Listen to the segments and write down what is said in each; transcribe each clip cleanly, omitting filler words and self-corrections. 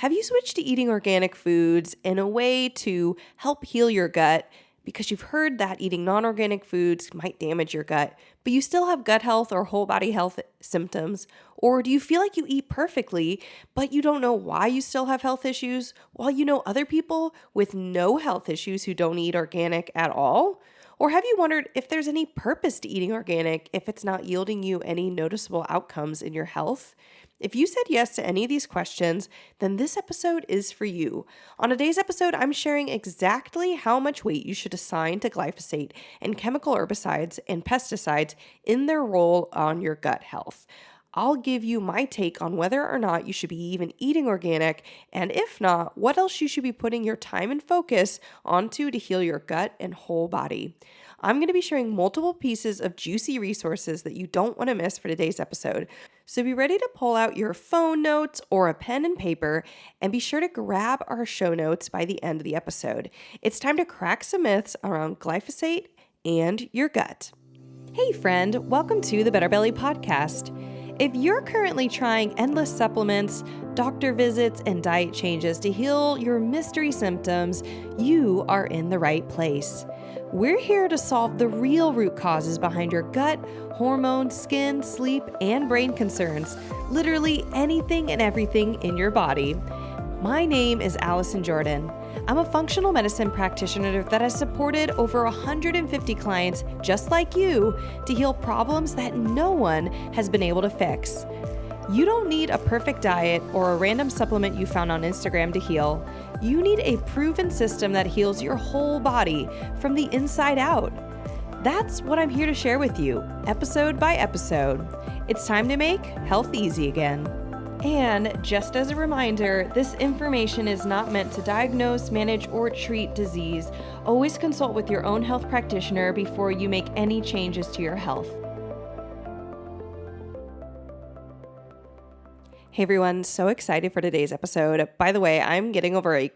Have you switched to eating organic foods in a way to help heal your gut because you've heard that eating non-organic foods might damage your gut, but you still have gut health or whole body health symptoms? Or do you feel like you eat perfectly, but you don't know why you still have health issues, while you know other people with no health issues who don't eat organic at all? Or have you wondered if there's any purpose to eating organic if it's not yielding you any noticeable outcomes in your health? If you said yes to any of these questions, then this episode is for you. On today's episode, I'm sharing exactly how much weight you should assign to glyphosate and chemical herbicides and pesticides in their role on your gut health. I'll give you my take on whether or not you should be even eating organic, and if not, what else you should be putting your time and focus onto to heal your gut and whole body. I'm going to be sharing multiple pieces of juicy resources that you don't want to miss for today's episode. So be ready to pull out your phone notes or a pen and paper, and be sure to grab our show notes by the end of the episode. It's time to crack some myths around glyphosate and your gut. Hey friend, welcome to the Better Belly Podcast. If you're currently trying endless supplements, doctor visits, and diet changes to heal your mystery symptoms, you are in the right place. We're here to solve the real root causes behind your gut, hormones, skin, sleep, and brain concerns. Literally anything and everything in your body. My name is Allison Jordan. I'm a functional medicine practitioner that has supported over 150 clients just like you to heal problems that no one has been able to fix. You don't need a perfect diet or a random supplement you found on Instagram to heal. You need a proven system that heals your whole body from the inside out. That's what I'm here to share with you, episode by episode. It's time to make health easy again. And just as a reminder, this information is not meant to diagnose, manage, or treat disease. Always consult with your own health practitioner before you make any changes to your health. Hey everyone, so excited for today's episode. By the way, I'm getting over a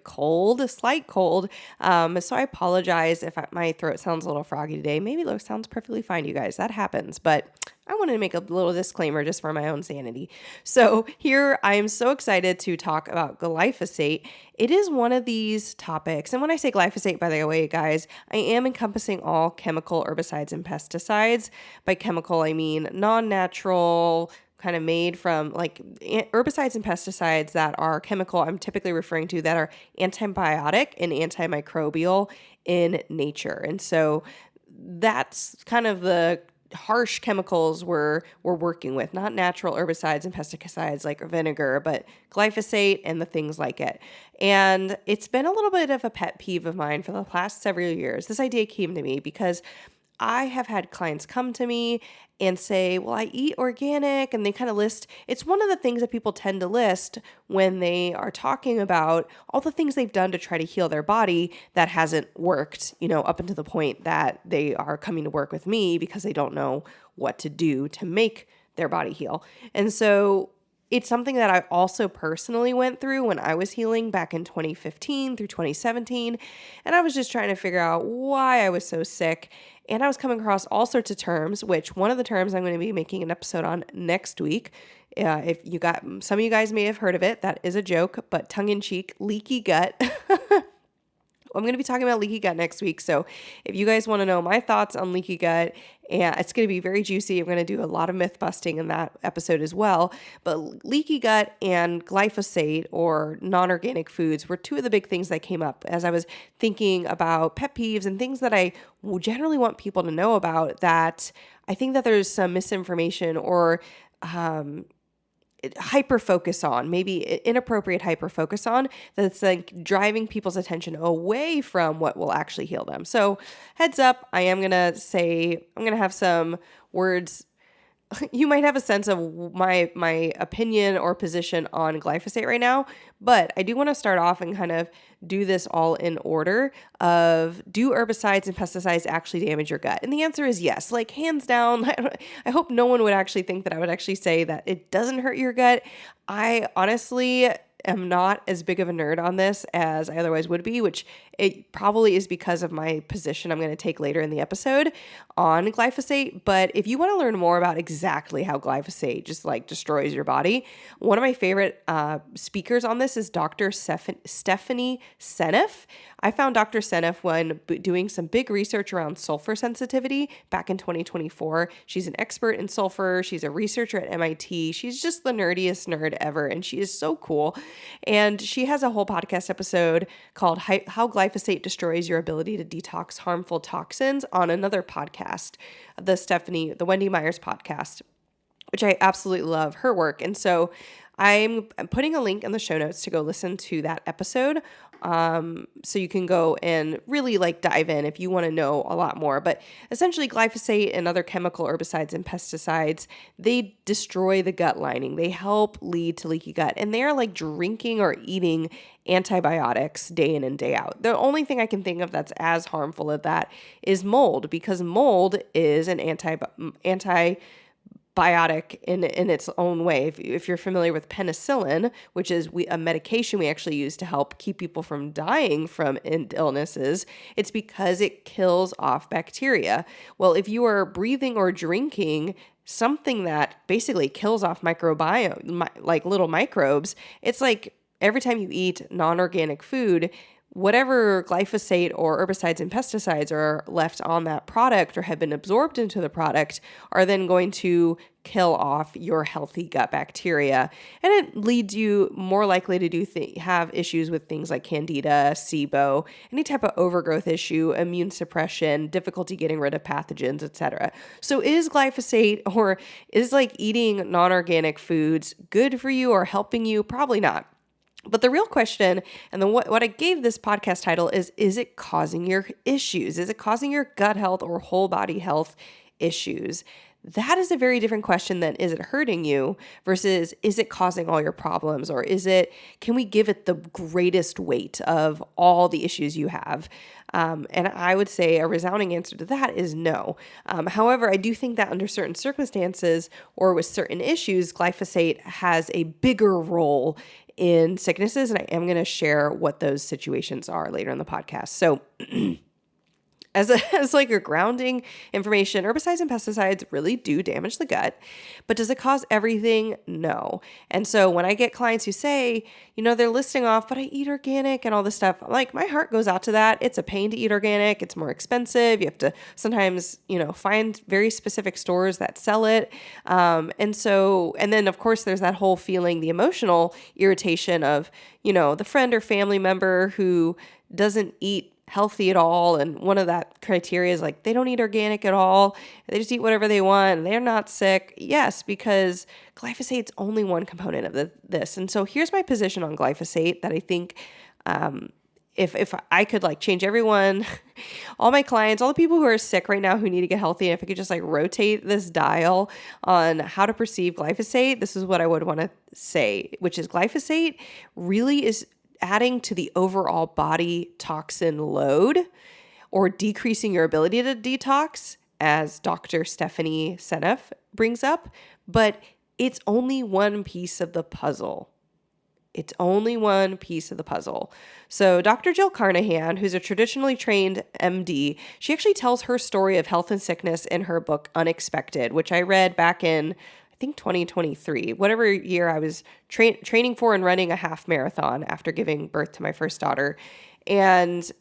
slight cold, so I apologize if my throat sounds a little froggy today. Maybe it sounds perfectly fine to you guys. That happens, but I wanted to make a little disclaimer just for my own sanity. So here, I am so excited to talk about glyphosate. It is one of these topics, and when I say glyphosate, by the way, guys, I am encompassing all chemical herbicides and pesticides. By chemical, I mean non-natural, kind of made from like herbicides and pesticides that are chemical. I'm typically referring to that are antibiotic and antimicrobial in nature. And so that's kind of the harsh chemicals we're working with, not natural herbicides and pesticides like vinegar, but glyphosate and the things like it. And it's been a little bit of a pet peeve of mine for the past several years. This idea came to me because I have had clients come to me and say, well, I eat organic, and they kind of list, it's one of the things that people tend to list when they are talking about all the things they've done to try to heal their body that hasn't worked, up until the point that they are coming to work with me because they don't know what to do to make their body heal. And so it's something that I also personally went through when I was healing back in 2015 through 2017. And I was just trying to figure out why I was so sick. And I was coming across all sorts of terms, which one of the terms I'm going to be making an episode on next week. Some of you guys may have heard of it. That is a joke, but tongue in cheek, leaky gut. I'm going to be talking about leaky gut next week. So if you guys want to know my thoughts on leaky gut, and it's going to be very juicy. I'm going to do a lot of myth busting in that episode as well. But leaky gut and glyphosate or non-organic foods were two of the big things that came up as I was thinking about pet peeves and things that I generally want people to know about, that I think that there's some misinformation or hyper focus on, maybe inappropriate hyper focus on, that's like driving people's attention away from what will actually heal them. So heads up, I'm going to have some words. You might have a sense of my opinion or position on glyphosate right now, but I do want to start off and kind of do this all in order of, do herbicides and pesticides actually damage your gut? And the answer is yes, like hands down. I hope no one would actually think that I would actually say that it doesn't hurt your gut. I honestly am not as big of a nerd on this as I otherwise would be, which it probably is because of my position I'm going to take later in the episode on glyphosate. But if you want to learn more about exactly how glyphosate just like destroys your body, one of my favorite speakers on this is Dr. Stephanie Seneff. I found Dr. Seneff when doing some big research around sulfur sensitivity back in 2024. She's an expert in sulfur. She's a researcher at MIT. She's just the nerdiest nerd ever, and she is so cool. And she has a whole podcast episode called How Glyphosate Destroys Your Ability to Detox Harmful Toxins on another podcast, the Wendy Myers podcast, which I absolutely love her work. And so I'm putting a link in the show notes to go listen to that episode. So you can go and really like dive in if you want to know a lot more. But essentially glyphosate and other chemical herbicides and pesticides, they destroy the gut lining. They help lead to leaky gut, and they are like drinking or eating antibiotics day in and day out. The only thing I can think of that's as harmful as that is mold, because mold is an antibiotic in its own way. If you're familiar with penicillin, which is a medication we actually use to help keep people from dying from illnesses, it's because it kills off bacteria. Well, if you are breathing or drinking something that basically kills off microbiome, like little microbes, it's like every time you eat non-organic food, whatever glyphosate or herbicides and pesticides are left on that product or have been absorbed into the product are then going to kill off your healthy gut bacteria. And it leads you more likely to have issues with things like candida, SIBO, any type of overgrowth issue, immune suppression, difficulty getting rid of pathogens, etc. So is glyphosate or is like eating non-organic foods good for you or helping you? Probably not. But the real question, and what I gave this podcast title is it causing your issues? Is it causing your gut health or whole body health issues? That is a very different question than is it hurting you versus is it causing all your problems, or can we give it the greatest weight of all the issues you have? And I would say a resounding answer to that is no. However, I do think that under certain circumstances or with certain issues, glyphosate has a bigger role in sicknesses, and I am going to share what those situations are later in the podcast. So as like a grounding information, herbicides and pesticides really do damage the gut, but does it cause everything? No. And so when I get clients who say, they're listing off, but I eat organic and all this stuff, like my heart goes out to that. It's a pain to eat organic. It's more expensive. You have to sometimes, find very specific stores that sell it. And then of course there's that whole feeling, the emotional irritation of, the friend or family member who doesn't eat healthy at all, and one of that criteria is like they don't eat organic at all, they just eat whatever they want and they're not sick. Yes, because glyphosate's only one component of this. And so here's my position on glyphosate that I think if I could like change everyone, all my clients, all the people who are sick right now who need to get healthy, and if I could just like rotate this dial on how to perceive glyphosate, this is what I would want to say, which is glyphosate really is adding to the overall body toxin load or decreasing your ability to detox, as Dr. Stephanie Seneff brings up, but it's only one piece of the puzzle. It's only one piece of the puzzle. So Dr. Jill Carnahan, who's a traditionally trained MD, she actually tells her story of health and sickness in her book Unexpected, which I read back in I think 2023, whatever year I was training for and running a half marathon after giving birth to my first daughter. And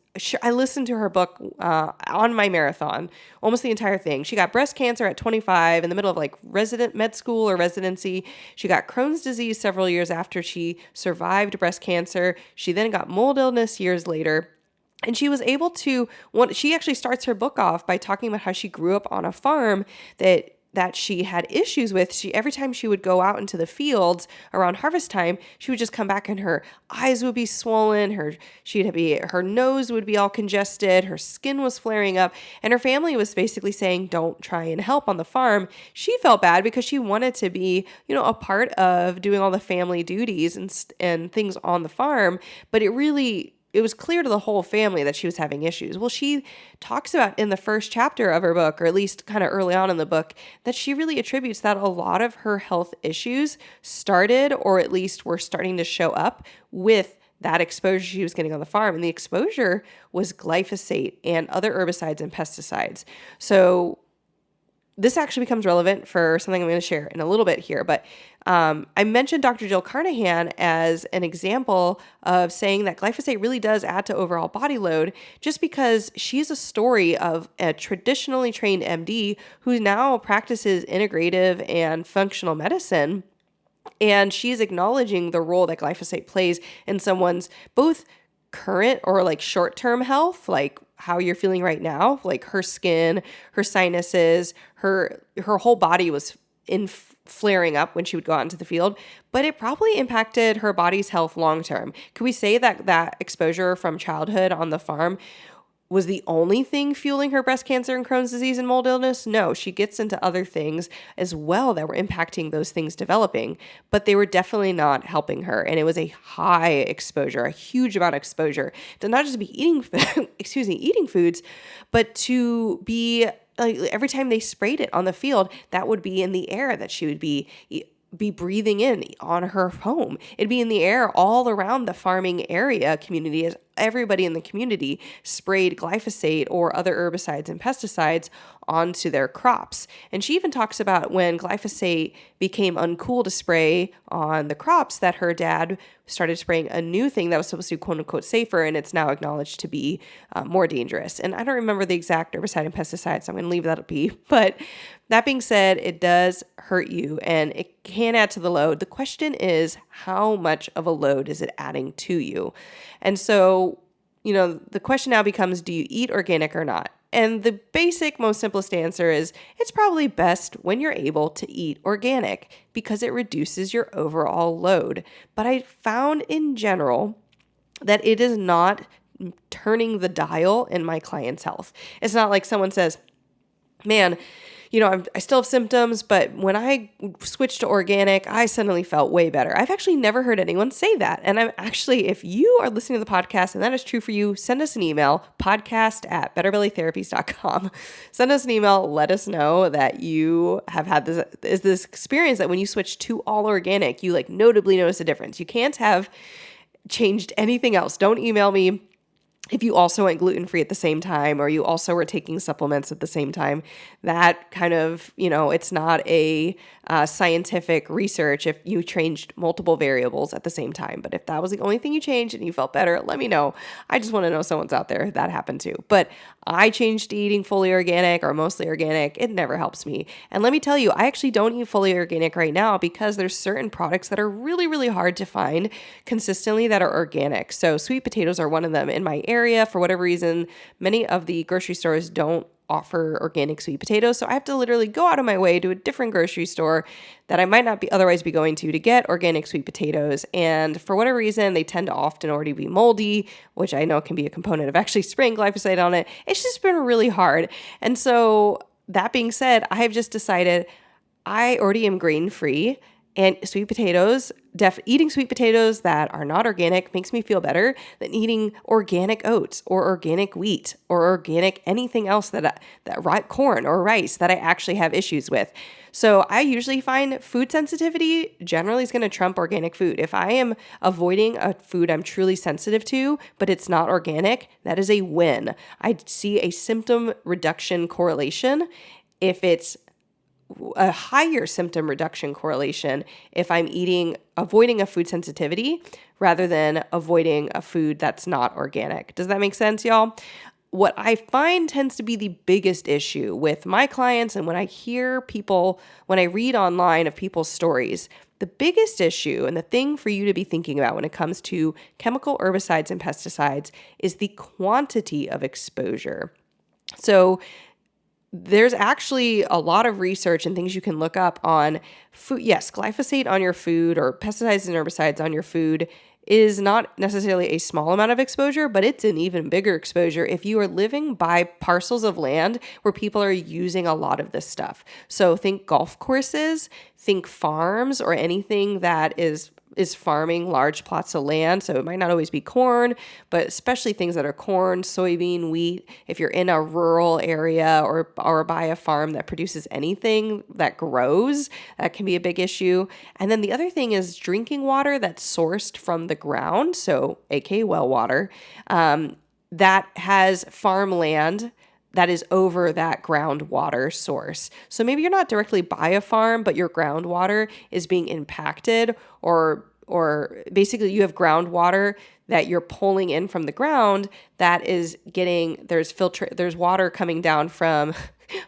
I listened to her book on my marathon, almost the entire thing. She got breast cancer at 25 in the middle of like med school or residency. She got Crohn's disease several years after she survived breast cancer. She then got mold illness years later. And she was able to, she actually starts her book off by talking about how she grew up on a farm that she had issues with. Every time she would go out into the fields around harvest time, she would just come back and her eyes would be swollen, her nose would be all congested, her skin was flaring up, and her family was basically saying, don't try and help on the farm. She felt bad because she wanted to be, a part of doing all the family duties and things on the farm, but it really it was clear to the whole family that she was having issues. Well, she talks about in the first chapter of her book, or at least kind of early on in the book, that she really attributes that a lot of her health issues started, or at least were starting to show up with that exposure she was getting on the farm. And the exposure was glyphosate and other herbicides and pesticides. So this actually becomes relevant for something I'm going to share in a little bit here, but I mentioned Dr. Jill Carnahan as an example of saying that glyphosate really does add to overall body load, just because she's a story of a traditionally trained MD who now practices integrative and functional medicine. And she's acknowledging the role that glyphosate plays in someone's both current or like short-term health, like how you're feeling right now, like her skin, her sinuses, her whole body was flaring up when she would go out into the field, but it probably impacted her body's health long term. Could we say that that exposure from childhood on the farm was the only thing fueling her breast cancer and Crohn's disease and mold illness? No, she gets into other things as well that were impacting those things developing, but they were definitely not helping her. And it was a high exposure, a huge amount of exposure to not just be eating, eating foods, but to be like every time they sprayed it on the field, that would be in the air that she would be breathing in on her home. It'd be in the air all around the farming area community as everybody in the community sprayed glyphosate or other herbicides and pesticides onto their crops. And she even talks about when glyphosate became uncool to spray on the crops, that her dad started spraying a new thing that was supposed to be quote unquote safer, and it's now acknowledged to be more dangerous. And I don't remember the exact herbicide and pesticide, so I'm going to leave that be. But that being said, it does hurt you and it can add to the load. The question is, how much of a load is it adding to you? And so, the question now becomes, do you eat organic or not? And the basic, most simplest answer is it's probably best when you're able to eat organic because it reduces your overall load. But I found in general that it is not turning the dial in my client's health. It's not like someone says, man, I still have symptoms, but when I switched to organic, I suddenly felt way better. I've actually never heard anyone say that. And if you are listening to the podcast and that is true for you, send us an email, podcast@betterbellytherapies.com. Send us an email. Let us know that you have had this experience that when you switch to all organic, you notably notice a difference. You can't have changed anything else. Don't email me if you also went gluten-free at the same time, or you also were taking supplements at the same time. That kind of, it's not a scientific research if you changed multiple variables at the same time. But if that was the only thing you changed and you felt better, let me know. I just want to know someone's out there that happened to. But I changed to eating fully organic or mostly organic. It never helps me. And let me tell you, I actually don't eat fully organic right now because there's certain products that are really, really hard to find consistently that are organic. So sweet potatoes are one of them in my area. For whatever reason, many of the grocery stores don't offer organic sweet potatoes. So I have to literally go out of my way to a different grocery store that I might not be otherwise be going to get organic sweet potatoes. And for whatever reason, they tend to often already be moldy, which I know can be a component of actually spraying glyphosate on it. It's just been really hard. And so that being said, I have just decided I already am grain-free. And sweet potatoes, eating sweet potatoes that are not organic makes me feel better than eating organic oats or organic wheat or organic anything else that corn or rice that I actually have issues with. So I usually find food sensitivity generally is going to trump organic food. If I am avoiding a food I'm truly sensitive to, but it's not organic, that is a win. I see a symptom reduction correlation if it's a higher symptom reduction correlation if I'm avoiding a food sensitivity rather than avoiding a food that's not organic. Does that make sense, y'all? What I find tends to be the biggest issue with my clients, and when I read online of people's stories, the biggest issue and the thing for you to be thinking about when it comes to chemical herbicides and pesticides is the quantity of exposure. So there's actually a lot of research and things you can look up on food. Yes, glyphosate on your food or pesticides and herbicides on your food is not necessarily a small amount of exposure, but it's an even bigger exposure if you are living by parcels of land where people are using a lot of this stuff. So think golf courses, think farms, or anything that is is farming large plots of land. So it might not always be corn, but especially things that are corn, soybean, wheat. If you're in a rural area or by a farm that produces anything that grows, that can be a big issue. And then the other thing is drinking water that's sourced from the ground, so aka well water, that has farmland that is over that groundwater source. So maybe you're not directly by a farm, but your groundwater is being impacted, or basically you have groundwater that you're pulling in from the ground that is there's water coming down from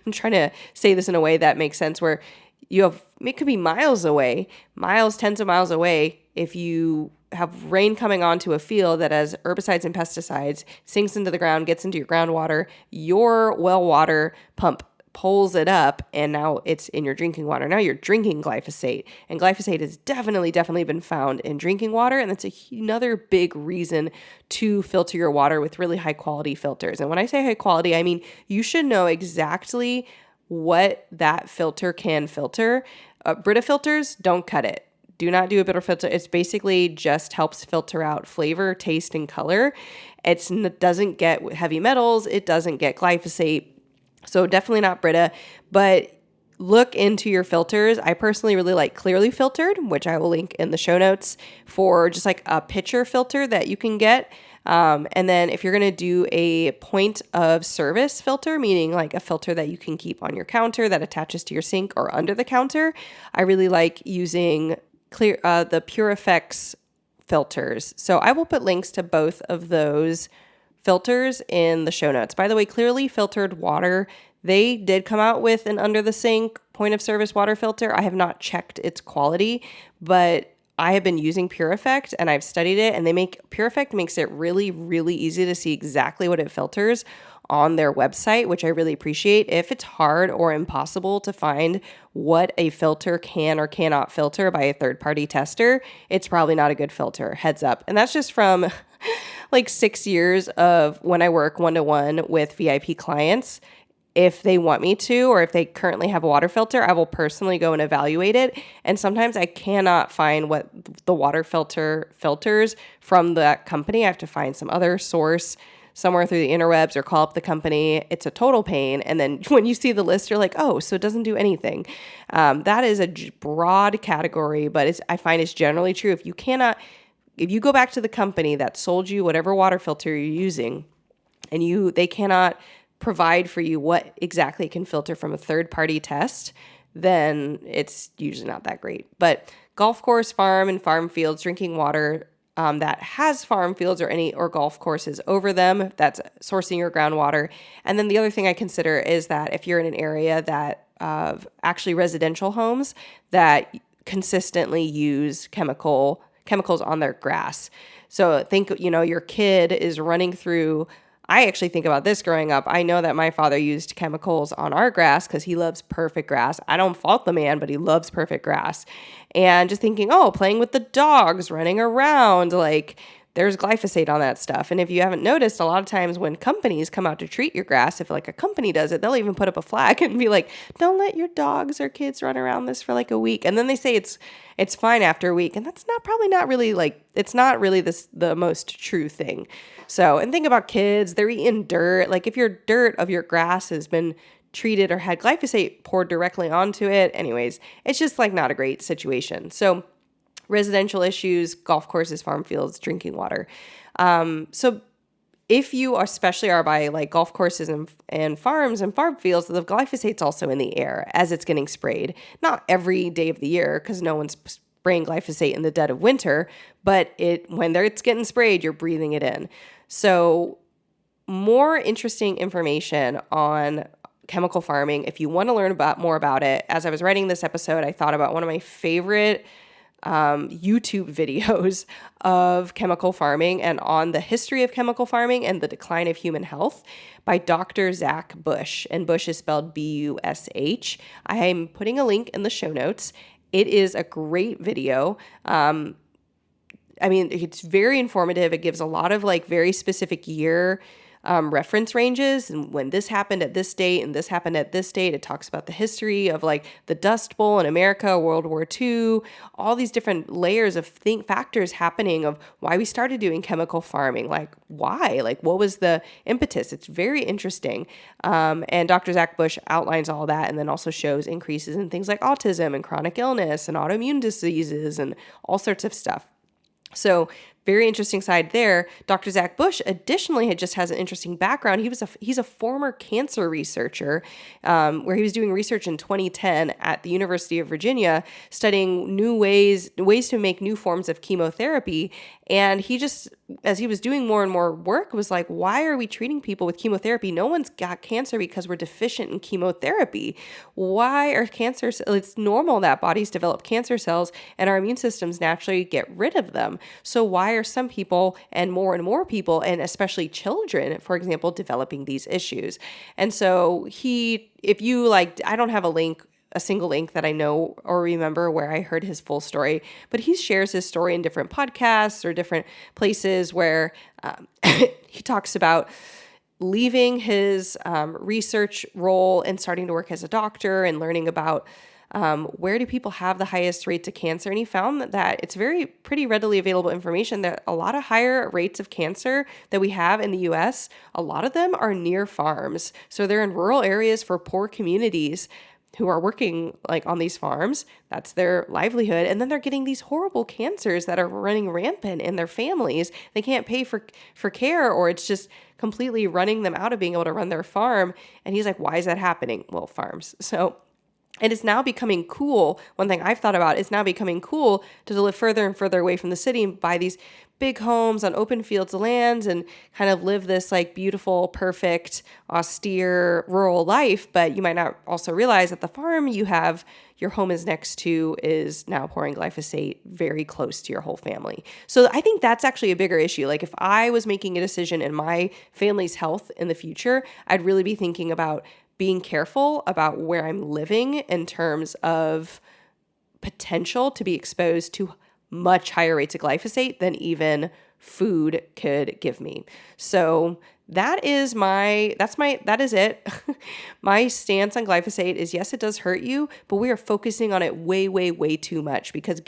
I'm trying to say this in a way that makes sense, where it could be miles away, tens of miles away. If you have rain coming onto a field that has herbicides and pesticides, sinks into the ground, gets into your groundwater, your well water pump pulls it up, and now it's in your drinking water. Now you're drinking glyphosate, and glyphosate has definitely been found in drinking water, and that's another big reason to filter your water with really high quality filters. And when I say high quality, I mean you should know exactly what that filter can filter. Brita filters, don't cut it. Do not do a bitter filter. It's basically just helps filter out flavor, taste, and color. It doesn't get heavy metals. It doesn't get glyphosate. So definitely not Brita, but look into your filters. I personally really like Clearly Filtered, which I will link in the show notes, for just like a pitcher filter that you can get. And then if you're going to do a point of service filter, meaning like a filter that you can keep on your counter that attaches to your sink or under the counter, I really like using the Pure Effects filters. So I will put links to both of those filters in the show notes. By the way, Clearly Filtered water, they did come out with an under the sink point of service water filter. I have not checked its quality, but I have been using Pure Effect and I've studied it, and Pure Effect makes it really, really easy to see exactly what it filters on their website, which I really appreciate. If it's hard or impossible to find what a filter can or cannot filter by a third-party tester, it's probably not a good filter. Heads up. And that's just from like 6 years of when I work one-to-one with VIP clients. If they want me to, or if they currently have a water filter, I will personally go and evaluate it. And sometimes I cannot find what the water filter filters from that company. I have to find some other source somewhere through the interwebs or call up the company. It's a total pain. And then when you see the list, you're like, oh, so it doesn't do anything. That is a broad category, but I find it's generally true. If you go back to the company that sold you whatever water filter you're using, and they cannot provide for you what exactly it can filter from a third-party test, then it's usually not that great. But golf course, farm, and farm fields drinking water that has farm fields or golf courses over them, that's sourcing your groundwater. And then the other thing I consider is that if you're in an area that of actually residential homes that consistently use chemicals on their grass. So think, your kid is running through. I actually think about this growing up. I know that my father used chemicals on our grass because he loves perfect grass. I don't fault the man, but he loves perfect grass. And just thinking, playing with the dogs, running around, like there's glyphosate on that stuff. And if you haven't noticed, a lot of times when companies come out to treat your grass, if like a company does it, they'll even put up a flag and be like, don't let your dogs or kids run around this for like a week. And then they say it's fine after a week. And that's probably not really the most true thing. So, and think about kids, they're eating dirt. Like if your dirt of your grass has been treated or had glyphosate poured directly onto it, anyways, it's just like not a great situation. So residential issues, golf courses, farm fields, drinking water. So if you especially are by like golf courses and farms and farm fields, the glyphosate's also in the air as it's getting sprayed. Not every day of the year, because no one's spraying glyphosate in the dead of winter, but when it's getting sprayed, you're breathing it in. So more interesting information on chemical farming, if you want to learn more about it. As I was writing this episode, I thought about one of my favorite YouTube videos of chemical farming and on the history of chemical farming and the decline of human health by Dr. Zach Bush, and Bush is spelled B-U-S-H. I am putting a link in the show notes. It is a great video. It's very informative. It gives a lot of like very specific year reference ranges, and when this happened at this date and this happened at this date. It talks about the history of like the Dust Bowl in America, World War II, all these different layers of factors happening of why we started doing chemical farming. Like why? Like what was the impetus? It's very interesting. And Dr. Zach Bush outlines all that and then also shows increases in things like autism and chronic illness and autoimmune diseases and all sorts of stuff. So very interesting side there. Dr. Zach Bush additionally has an interesting background. He's a former cancer researcher, where he was doing research in 2010 at the University of Virginia, studying new ways to make new forms of chemotherapy. And he just, as he was doing more and more work, was like, why are we treating people with chemotherapy? No one's got cancer because we're deficient in chemotherapy. Why are cancers? It's normal that bodies develop cancer cells and our immune systems naturally get rid of them. So why are some people and more people, and especially children, for example, developing these issues? And so if you like, I don't have a single link that I know or remember where I heard his full story, but he shares his story in different podcasts or different places where he talks about leaving his research role and starting to work as a doctor and learning about where do people have the highest rates of cancer. And he found that it's pretty readily available information that a lot of higher rates of cancer that we have in the US, a lot of them are near farms. So they're in rural areas for poor communities who are working like on these farms. That's their livelihood. And then they're getting these horrible cancers that are running rampant in their families. They can't pay for care, or it's just completely running them out of being able to run their farm. And he's like, why is that happening? Well, farms. And it's now becoming cool. One thing I've thought about is now becoming cool to live further and further away from the city and buy these big homes on open fields of land and kind of live this like beautiful, perfect, austere rural life. But you might not also realize that the farm your home is next to is now pouring glyphosate very close to your whole family. So I think that's actually a bigger issue. Like if I was making a decision in my family's health in the future, I'd really be thinking about being careful about where I'm living in terms of potential to be exposed to much higher rates of glyphosate than even food could give me. So that is it. My stance on glyphosate is, yes, it does hurt you, but we are focusing on it way, way, way too much, because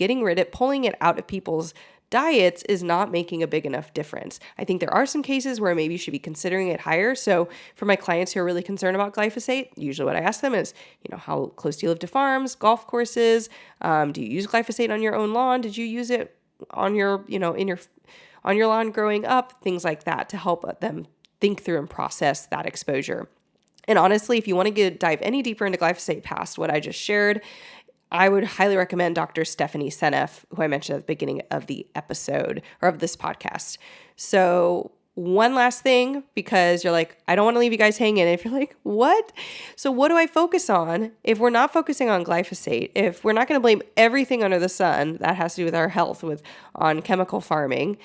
pulling it out of people's diets is not making a big enough difference. I think there are some cases where maybe you should be considering it higher. So for my clients who are really concerned about glyphosate, usually what I ask them is, how close do you live to farms, golf courses? Do you use glyphosate on your own lawn? Did you use it on your, on your lawn growing up? Things like that to help them think through and process that exposure. And honestly, if you want to dive any deeper into glyphosate past what I just shared, I would highly recommend Dr. Stephanie Seneff, who I mentioned at the beginning of the episode or of this podcast. So one last thing, because you're like, I don't want to leave you guys hanging. If you're like, what? So what do I focus on if we're not focusing on glyphosate? If we're not going to blame everything under the sun that has to do with our health on chemical farming,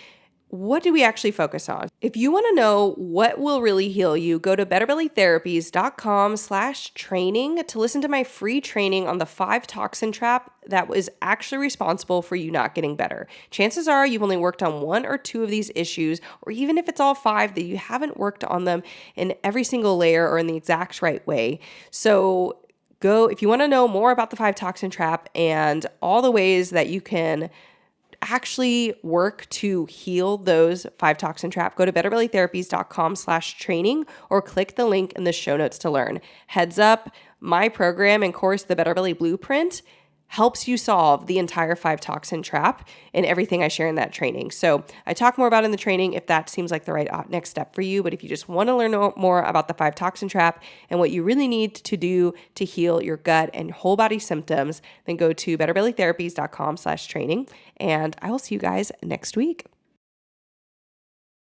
what do we actually focus on? If you want to know what will really heal you, go to betterbellytherapies.com/training to listen to my free training on the 5 toxin trap that was actually responsible for you not getting better. Chances are you've only worked on 1 or 2 of these issues, or even if it's all 5, that you haven't worked on them in every single layer or in the exact right way. So if you want to know more about the 5 toxin trap and all the ways that you can actually work to heal those 5 toxin trap, go to betterbellytherapies.com/training or click the link in the show notes to learn. Heads up, my program and course, the Better Belly Blueprint, helps you solve the entire 5 toxin trap and everything I share in that training. So I talk more about it in the training if that seems like the right next step for you. But if you just want to learn more about the 5 toxin trap and what you really need to do to heal your gut and whole body symptoms, then go to betterbellytherapies.com/training. And I will see you guys next week.